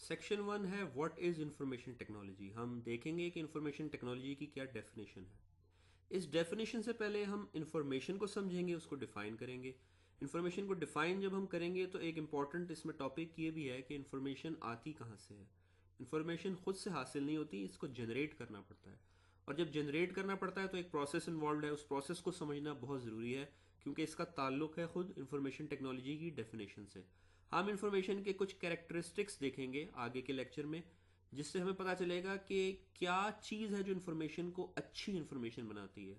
Section 1 है what is information technology. हम देखेंगे कि इंफॉर्मेशन टेक्नोलॉजी की क्या डेफिनेशन है। इस डेफिनेशन से पहले हम इंफॉर्मेशन को समझेंगे, उसको डिफाइन करेंगे। इंफॉर्मेशन को डिफाइन जब हम करेंगे तो एक इम्पॉर्टेंट इसमें टॉपिक ये भी है कि इंफॉर्मेशन आती कहाँ से है। इंफॉर्मेशन खुद से हासिल नहीं होती, इसको जनरेट करना पड़ता है। और जब जनरेट करना पड़ता है तो एक प्रोसेस इन्वॉल्व है, उस प्रोसेस को समझना बहुत ज़रूरी है क्योंकि इसका ताल्लुक है खुद इंफॉर्मेशन टेक्नोलॉजी की डेफिनेशन से। हम इंफॉर्मेशन के कुछ कैरेक्टरिस्टिक्स देखेंगे आगे के लेक्चर में, जिससे हमें पता चलेगा कि क्या चीज़ है जो इंफॉर्मेशन को अच्छी इंफॉर्मेशन बनाती है।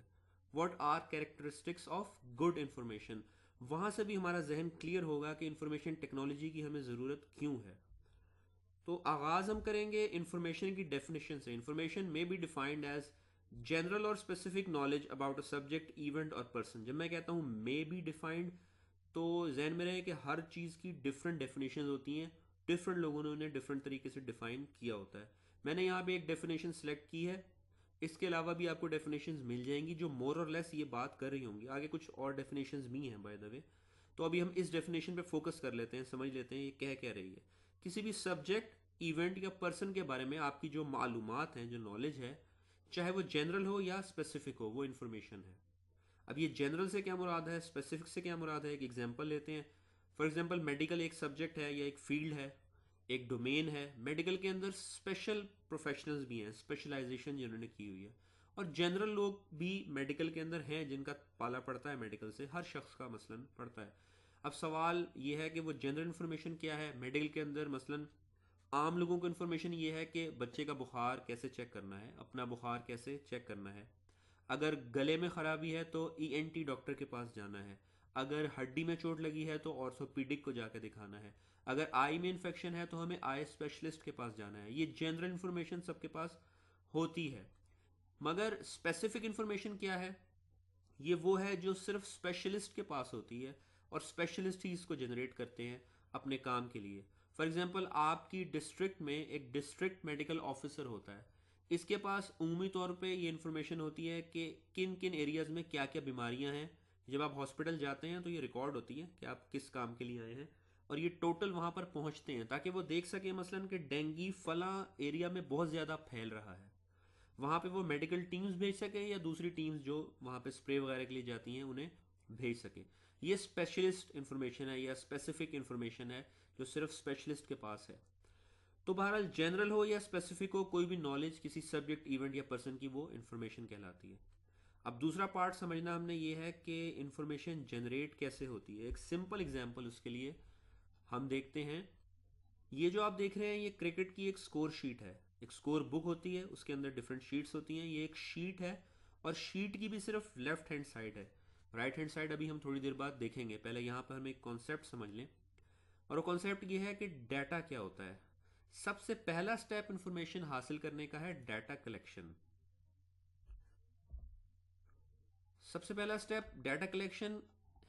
What are characteristics of good information. वहाँ से भी हमारा जहन क्लियर होगा कि इंफॉर्मेशन टेक्नोलॉजी की हमें ज़रूरत क्यों है। तो आगाज़ हम करेंगे इंफॉर्मेशन की डेफिनेशन से। इंफॉर्मेशन में बी डिफाइंड एज जनरल और specific knowledge about a subject, event और पर्सन। जब मैं कहता हूँ मे बी डिफाइंड तो जहन में रहे कि हर चीज़ की डिफरेंट डेफिनेशन होती हैं, डिफरेंट लोगों ने उन्हें डिफरेंट तरीके से डिफाइन किया होता है। मैंने यहाँ पे एक डेफिनेशन सेलेक्ट की है, इसके अलावा भी आपको डेफिनेशंस मिल जाएंगी जो मोर और लेस ये बात कर रही होंगी। आगे कुछ और डेफिनेशंस भी हैं बाय द वे। तो अभी हम इस डेफिनेशन पे फोकस कर लेते हैं, समझ लेते हैं ये कह क्या रही है। किसी भी सब्जेक्ट, इवेंट या पर्सन के बारे में आपकी जो मालूमात हैं, जो नॉलेज है, चाहे वो जनरल हो या स्पेसिफिक हो, वो इन्फॉर्मेशन है। अब ये जनरल से क्या मुराद है, स्पेसिफिक से क्या मुराद है, एक एग्जांपल लेते हैं। फॉर एग्जांपल मेडिकल एक सब्जेक्ट है या एक फील्ड है, एक डोमेन है। मेडिकल के अंदर स्पेशल प्रोफेशनल्स भी हैं, स्पेशलाइजेशन जिन्होंने की हुई है। और जनरल लोग भी मेडिकल के अंदर हैं जिनका पाला पड़ता है मेडिकल से, हर शख्स का मसलन पड़ता है। अब सवाल ये है कि वो जनरल इन्फॉर्मेशन क्या है मेडिकल के अंदर। मसलन आम लोगों को इन्फॉर्मेशन ये है कि बच्चे का बुखार कैसे चेक करना है, अपना बुखार कैसे चेक करना है। अगर गले में ख़राबी है तो ईएनटी डॉक्टर के पास जाना है। अगर हड्डी में चोट लगी है तो ऑर्थोपीडिक को जाकर दिखाना है। अगर आई में इन्फेक्शन है तो हमें आई स्पेशलिस्ट के पास जाना है। ये जनरल इन्फॉर्मेशन सबके पास होती है। मगर स्पेसिफिक इन्फॉर्मेशन क्या है? ये वो है जो सिर्फ स्पेशलिस्ट के पास होती है, और स्पेशलिस्ट ही इसको जनरेट करते हैं अपने काम के लिए। फॉर एग्जांपल आपकी डिस्ट्रिक्ट में एक डिस्ट्रिक्ट मेडिकल ऑफिसर होता है। इसके पास उमूमी तौर पे ये इन्फॉर्मेशन होती है कि किन किन एरियाज़ में क्या क्या बीमारियां हैं। जब आप हॉस्पिटल जाते हैं तो ये रिकॉर्ड होती है कि आप किस काम के लिए आए हैं, और ये टोटल वहाँ पर पहुँचते हैं ताकि वो देख सकें मसलन कि डेंगू फला एरिया में बहुत ज़्यादा फैल रहा है। वहाँ पे वो मेडिकल टीम्स भेज सके या दूसरी टीम्स जो वहाँ पे स्प्रे वगैरह के लिए जाती हैं उन्हें भेज सके। ये स्पेशलिस्ट इंफॉर्मेशन है या स्पेसिफिक इंफॉर्मेशन है जो सिर्फ स्पेशलिस्ट के पास है। तो बहरहाल जनरल हो या स्पेसिफिक हो, कोई भी नॉलेज किसी सब्जेक्ट, इवेंट या पर्सन की, वो इंफॉर्मेशन कहलाती है। अब दूसरा पार्ट समझना हमने ये है कि इंफॉर्मेशन जनरेट कैसे होती है। एक सिंपल एग्जांपल उसके लिए हम देखते हैं। ये जो आप देख रहे हैं ये क्रिकेट की एक स्कोर शीट है। एक स्कोर बुक होती है, उसके अंदर डिफरेंट शीट्स होती हैं। ये एक शीट है, और शीट की भी सिर्फ लेफ्ट हैंड साइड है, राइट हैंड साइड अभी हम थोड़ी देर बाद देखेंगे। पहले यहाँ पर हम एक कॉन्सेप्ट समझ लें, और वो कॉन्सेप्ट ये है कि डाटा क्या होता है। सबसे पहला स्टेप इंफॉर्मेशन हासिल करने का है डाटा कलेक्शन। सबसे पहला स्टेप डाटा कलेक्शन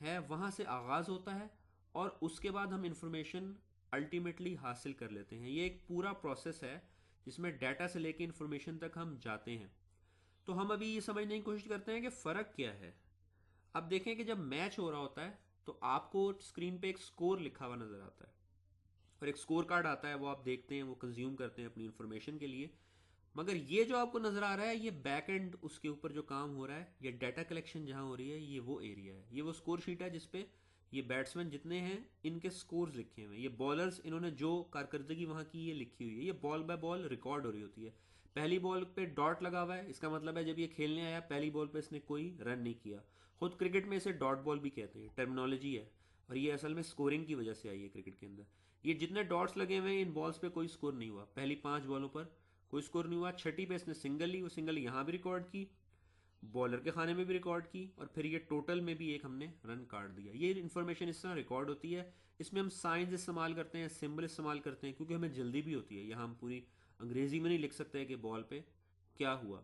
है, वहां से आगाज होता है, और उसके बाद हम इंफॉर्मेशन अल्टीमेटली हासिल कर लेते हैं। ये एक पूरा प्रोसेस है जिसमें डाटा से लेके इंफॉर्मेशन तक हम जाते हैं। तो हम अभी ये समझने की कोशिश करते हैं कि फ़र्क क्या है। अब देखें कि जब मैच हो रहा होता है तो आपको स्क्रीन पे एक स्कोर लिखा हुआ नज़र आता है, और एक स्कोर कार्ड आता है, वो आप देखते हैं, वो कंज्यूम करते हैं अपनी इंफॉर्मेशन के लिए। मगर ये जो आपको नज़र आ रहा है, ये बैक एंड उसके ऊपर जो काम हो रहा है, ये डाटा कलेक्शन जहाँ हो रही है, ये वो एरिया है। ये वो स्कोर शीट है जिसपे ये बैट्समैन जितने हैं इनके स्कोर्स लिखे हुए हैं। ये बॉलर्स इन्होंने जो कारकर्दगी वहाँ की ये लिखी हुई है। ये बॉल बाय बॉल रिकॉर्ड हो रही होती है। पहली बॉल पे डॉट लगा हुआ है, इसका मतलब है जब ये खेलने आया पहली बॉल पे इसने कोई रन नहीं किया। खुद क्रिकेट में इसे डॉट बॉल भी कहते हैं, टर्मिनोलॉजी है। और ये असल में स्कोरिंग की वजह से आई है क्रिकेट के अंदर। ये जितने डॉट्स लगे हुए हैं इन बॉल्स पे कोई स्कोर नहीं हुआ, पहली 5 बॉलों पर कोई स्कोर नहीं हुआ। छठी पे इसने सिंगल ली, वो सिंगल यहाँ भी रिकॉर्ड की, बॉलर के खाने में भी रिकॉर्ड की, और फिर ये टोटल में भी एक हमने रन काट दिया। ये इन्फॉर्मेशन इस तरह रिकॉर्ड होती है। इसमें हम साइंस इस्तेमाल करते हैं, सिंबल इस्तेमाल करते हैं, क्योंकि हमें जल्दी भी होती है। यहाँ हम पूरी अंग्रेजी में नहीं लिख सकते कि बॉल पे क्या हुआ।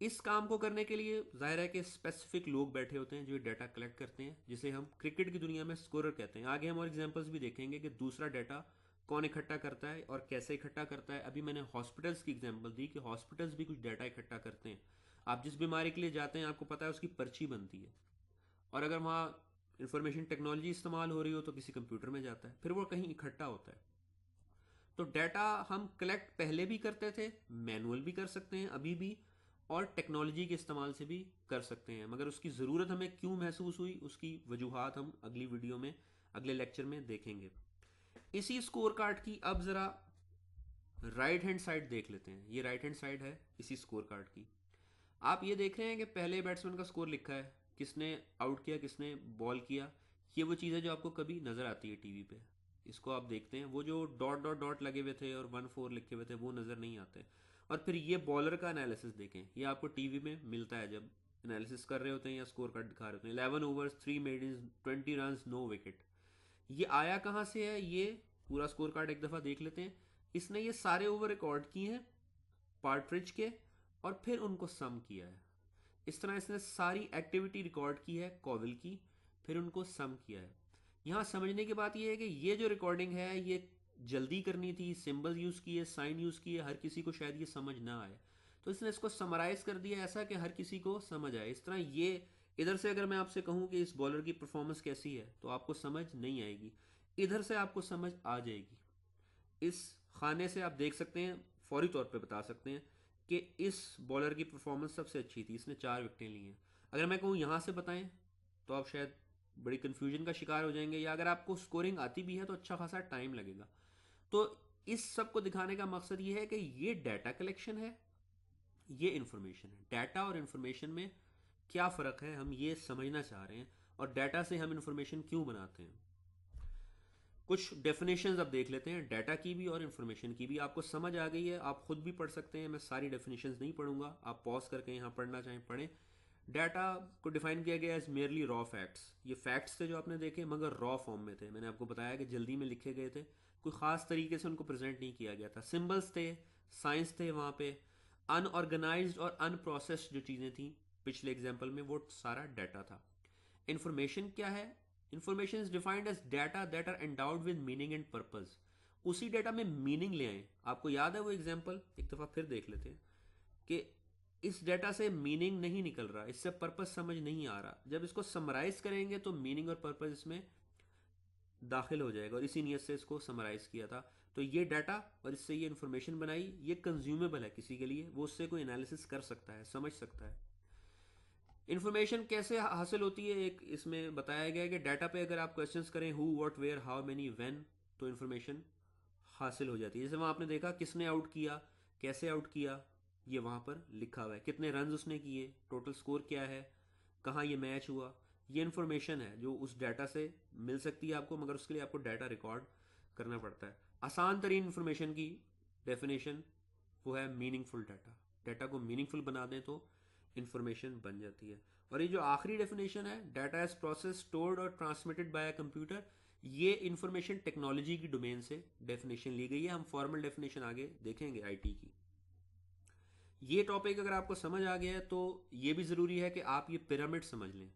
इस काम को करने के लिए जाहिर है कि स्पेसिफिक लोग बैठे होते हैं जो डाटा कलेक्ट करते हैं, जिसे हम क्रिकेट की दुनिया में स्कोरर कहते हैं। आगे हम और एग्जांपल्स भी देखेंगे कि दूसरा डाटा कौन इकट्ठा करता है और कैसे इकट्ठा करता है। अभी मैंने हॉस्पिटल्स की एग्जांपल दी कि हॉस्पिटल्स भी कुछ डाटा इकट्ठा करते हैं। आप जिस बीमारी के लिए जाते हैं आपको पता है उसकी पर्ची बनती है, और अगर वहाँ इंफॉर्मेशन टेक्नोलॉजी इस्तेमाल हो रही हो तो किसी कंप्यूटर में जाता है, फिर वो कहीं इकट्ठा होता है। तो डाटा हम कलेक्ट पहले भी करते थे, मैनुअल भी कर सकते हैं अभी भी, और टेक्नोलॉजी के इस्तेमाल से भी कर सकते हैं, मगर उसकी ज़रूरत हमें क्यों महसूस हुई उसकी वजूहात हम अगली वीडियो में, अगले लेक्चर में देखेंगे। इसी स्कोर कार्ड की अब ज़रा राइट हैंड साइड देख लेते हैं। ये राइट हैंड साइड है इसी स्कोर कार्ड की। आप ये देख रहे हैं कि पहले बैट्समैन का स्कोर लिखा है, किसने आउट किया, किसने बॉल किया। ये वो चीज़ है जो आपको कभी नज़र आती है टीवी पे। इसको आप देखते हैं, वो जो डॉट डॉट डॉट लगे हुए थे और 1-4 लिखे हुए थे वो नज़र नहीं आते। और फिर ये बॉलर का एनालिसिस देखें, ये आपको टीवी में मिलता है जब एनालिसिस कर रहे होते हैं या स्कोर कार्ड दिखा रहे होते हैं। 11 overs 3 maidens 20 run no wicket. ये आया कहाँ से है, ये पूरा स्कोर कार्ड एक दफ़ा देख लेते हैं। इसने ये सारे ओवर रिकॉर्ड किए हैं पार्ट्रिज के, और फिर उनको सम किया है। इस तरह इसने सारी एक्टिविटी रिकॉर्ड की है कॉविल की, फिर उनको सम किया है। यहाँ समझने की बात यह है कि ये जो रिकॉर्डिंग है ये जल्दी करनी थी, सिंबल यूज़ किए, साइन यूज़ किए, हर किसी को शायद ये समझ ना आए, तो इसने इसको समराइज़ कर दिया ऐसा कि हर किसी को समझ आए। इस तरह ये इधर से अगर मैं आपसे कहूँ कि इस बॉलर की परफॉर्मेंस कैसी है तो आपको समझ नहीं आएगी, इधर से आपको समझ आ जाएगी। इस खाने से आप देख सकते हैं, फौरी तौर पे बता सकते हैं कि इस बॉलर की परफॉर्मेंस सबसे अच्छी थी, इसने 4 विकेटें ली हैं। अगर मैं कहूँ यहाँ से बताएं तो आप शायद बड़ी कन्फ्यूजन का शिकार हो जाएंगे, या अगर आपको स्कोरिंग आती भी है तो अच्छा खासा टाइम लगेगा। तो इस सब को दिखाने का मकसद ये है कि ये डाटा कलेक्शन है, ये इन्फॉर्मेशन है। डाटा और इन्फॉर्मेशन में क्या फ़र्क है हम ये समझना चाह रहे हैं, और डाटा से हम इन्फॉर्मेशन क्यों बनाते हैं। कुछ डेफिनेशंस अब देख लेते हैं, डाटा की भी और इन्फॉर्मेशन की भी। आपको समझ आ गई है, आप खुद भी पढ़ सकते हैं, मैं सारी डेफिनेशंस नहीं पढ़ूंगा, आप पॉज करके यहाँ पढ़ना चाहें पढ़ें। डाटा को डिफाइन किया गया एज मेयरली रॉ फैक्ट्स। ये फैक्ट्स थे जो आपने देखे, मगर रॉ फॉर्म में थे। मैंने आपको बताया कि जल्दी में लिखे गए थे, कोई ख़ास तरीके से उनको प्रेजेंट नहीं किया गया था। सिम्बल्स थे, साइंस थे वहाँ पे, अनऑर्गेनाइज्ड और अनप्रोसेस्ड जो चीज़ें थी पिछले एग्जाम्पल में, वो सारा डाटा था। इन्फॉर्मेशन क्या है? Information is defined as data that are endowed with meaning and purpose. उसी डाटा में मीनिंग ले आए। आपको याद है वो एग्जांपल, एक दफ़ा फिर देख लेते हैं कि इस डाटा से मीनिंग नहीं निकल रहा, इससे पर्पस समझ नहीं आ रहा। जब इसको समराइज करेंगे तो मीनिंग और पर्पस इसमें दाखिल हो जाएगा, और इसी नीयत से इसको समराइज किया था। तो ये डाटा और इससे ये इन्फॉर्मेशन बनाई, ये कंज्यूमेबल है किसी के लिए, वो उससे कोई एनालिसिस कर सकता है, समझ सकता है। इन्फॉर्मेशन कैसे हासिल होती है, एक इसमें बताया गया है कि डाटा पे अगर आप क्वेश्चंस करें who what where how many when, तो इन्फॉर्मेशन हासिल हो जाती है। जैसे वहाँ आपने देखा किसने आउट किया, कैसे आउट किया, ये वहाँ पर लिखा हुआ है। कितने रन उसने किए, टोटल स्कोर क्या है, कहाँ ये मैच हुआ, ये इन्फॉर्मेशन है जो उस डाटा से मिल सकती है आपको, मगर उसके लिए आपको डाटा रिकॉर्ड करना पड़ता है। आसान तरीन इन्फॉर्मेशन की डेफिनेशन वो है मीनिंगफुल डाटा। डाटा को मीनिंगफुल बना दें तो इंफॉर्मेशन बन जाती है। और ये जो आखिरी डेफिनेशन है, डाटा इज प्रोसेस स्टोर्ड और ट्रांसमिटेड बाय अ कंप्यूटर, ये इंफॉर्मेशन टेक्नोलॉजी की डोमेन से डेफिनेशन ली गई है। हम फॉर्मल डेफिनेशन आगे देखेंगे आईटी की। ये टॉपिक अगर आपको समझ आ गया है तो ये भी ज़रूरी है कि आप ये पिरामिड समझ लें।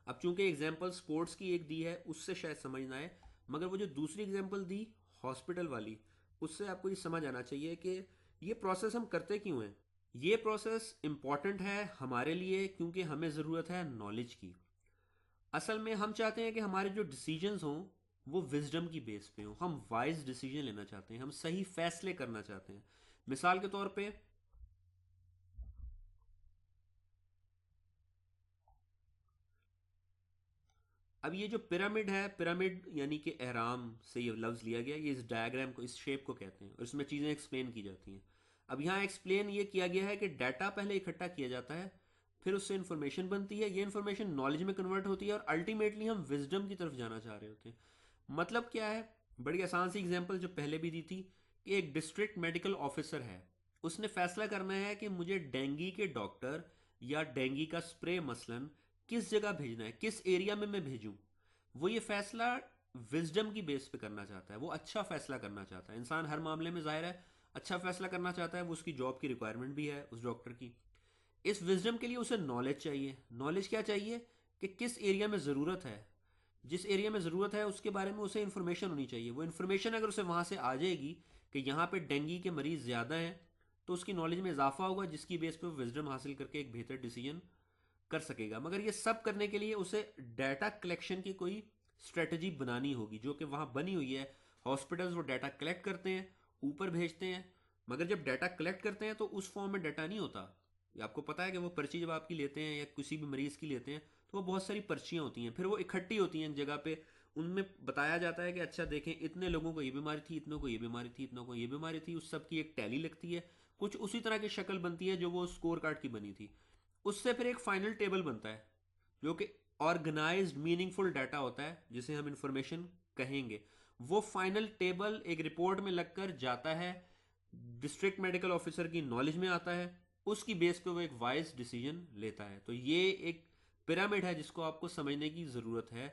अब चूंकि एग्जाम्पल स्पोर्ट्स की एक दी है, उससे शायद समझ ना आए, मगर वो जो दूसरी एग्जाम्पल दी हॉस्पिटल वाली, उससे आपको ये समझ आना चाहिए कि ये प्रोसेस हम करते क्यों हैं। ये प्रोसेस इंपॉर्टेंट है हमारे लिए क्योंकि हमें ज़रूरत है नॉलेज की। असल में हम चाहते हैं कि हमारे जो डिसीजंस हों वो विजडम की बेस पे हों। हम वाइज डिसीजन लेना चाहते हैं, हम सही फैसले करना चाहते हैं। मिसाल के तौर पे अब ये जो पिरामिड है, पिरामिड यानी कि एहराम से ये लफ्ज़ लिया गया, ये इस डायग्राम को, इस शेप को कहते हैं, और इसमें चीज़ें एक्सप्लेन की जाती हैं। अब यहाँ एक्सप्लेन ये किया गया है कि डाटा पहले इकट्ठा किया जाता है, फिर उससे इन्फॉर्मेशन बनती है, ये इन्फॉर्मेशन नॉलेज में कन्वर्ट होती है, और अल्टीमेटली हम विजडम की तरफ जाना चाह रहे होते हैं। मतलब क्या है, बड़ी आसान सी एग्जाम्पल जो पहले भी दी थी कि एक डिस्ट्रिक्ट मेडिकल ऑफिसर है, उसने फैसला करना है कि मुझे डेंगी के डॉक्टर या डेंगी का स्प्रे मसलन किस जगह भेजना है, किस एरिया में मैं भेजूं। वो ये फैसला विजडम की बेस पे करना चाहता है, वो अच्छा फैसला करना चाहता है। इंसान हर मामले में जाहिर है अच्छा फैसला करना चाहता है, वो उसकी जॉब की रिक्वायरमेंट भी है उस डॉक्टर की। इस विजडम के लिए उसे नॉलेज चाहिए। नॉलेज क्या चाहिए कि किस एरिया में ज़रूरत है, जिस एरिया में ज़रूरत है उसके बारे में उसे इन्फॉर्मेशन होनी चाहिए। वो इन्फॉर्मेशन अगर उसे वहाँ से आ जाएगी कि यहाँ पे डेंगी के मरीज़ ज़्यादा हैं, तो उसकी नॉलेज में इजाफा होगा, जिसकी बेस पे वो विजडम हासिल करके एक बेहतर डिसीजन कर सकेगा। मगर ये सब करने के लिए उसे डाटा कलेक्शन की कोई स्ट्रेटजी बनानी होगी, जो कि वहाँ बनी हुई है, हॉस्पिटल्स वो डाटा कलेक्ट करते हैं, ऊपर भेजते हैं, मगर जब डाटा कलेक्ट करते हैं तो उस फॉर्म में डाटा नहीं होता। ये आपको पता है कि वो पर्ची जब आपकी लेते हैं या किसी भी मरीज़ की लेते हैं तो वो बहुत सारी पर्चियाँ होती हैं, फिर वो इकट्ठी होती हैं एक जगह पे। उनमें बताया जाता है कि अच्छा देखें, इतने लोगों को ये बीमारी थी, इतनों को ये बीमारी थी, इतनों को ये बीमारी थी, उस सब की एक टैली लगती है। कुछ उसी तरह की शक्ल बनती है जो वो स्कोर कार्ड की बनी थी। उससे फिर एक फाइनल टेबल बनता है जो कि ऑर्गेनाइज्ड मीनिंगफुल डाटा होता है, जिसे हम इंफॉर्मेशन कहेंगे। वो फाइनल टेबल एक रिपोर्ट में लगकर जाता है, डिस्ट्रिक्ट मेडिकल ऑफिसर की नॉलेज में आता है, उसकी बेस पे वो एक वाइज डिसीजन लेता है। तो ये एक पिरामिड है जिसको आपको समझने की ज़रूरत है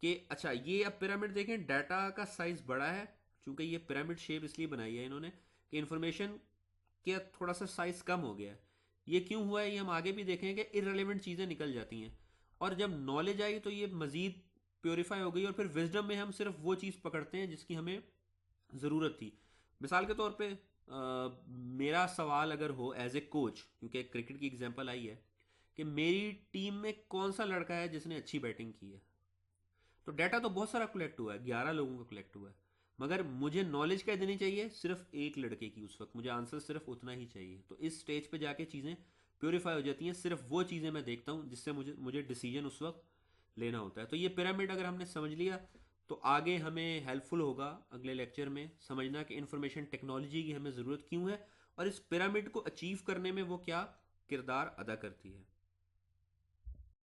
कि अच्छा, ये अब पिरामिड देखें, डाटा का साइज बड़ा है, चूंकि ये पिरामिड शेप इसलिए बनाई है इन्होंने कि इंफॉर्मेशन का थोड़ा सा साइज कम हो गया है। ये क्यों हुआ है ये हम आगे भी देखेंगे कि इररेलेवेंट चीज़ें निकल जाती हैं, और जब नॉलेज आई तो ये मज़ीद प्योरीफाई हो गई, और फिर विजडम में हम सिर्फ वो चीज़ पकड़ते हैं जिसकी हमें ज़रूरत थी। मिसाल के तौर पे मेरा सवाल अगर हो एज ए कोच, क्योंकि एक क्रिकेट की एग्जांपल आई है, कि मेरी टीम में कौन सा लड़का है जिसने अच्छी बैटिंग की है, तो डाटा तो बहुत सारा कलेक्ट हुआ है, 11 लोगों का कलेक्ट हुआ है, मगर मुझे नॉलेज क्या देनी चाहिए, सिर्फ एक लड़के की। उस वक्त मुझे आंसर सिर्फ उतना ही चाहिए। तो इस स्टेज पे जाके चीज़ें प्योरीफाई हो जाती हैं, सिर्फ वो चीज़ें मैं देखता हूँ जिससे मुझे मुझे डिसीजन उस वक्त लेना होता है। तो ये पिरामिड अगर हमने समझ लिया तो आगे हमें हेल्पफुल होगा अगले लेक्चर में समझना कि इंफॉर्मेशन टेक्नोलॉजी की हमें ज़रूरत क्यों है, और इस पिरामिड को अचीव करने में वो क्या किरदार अदा करती है।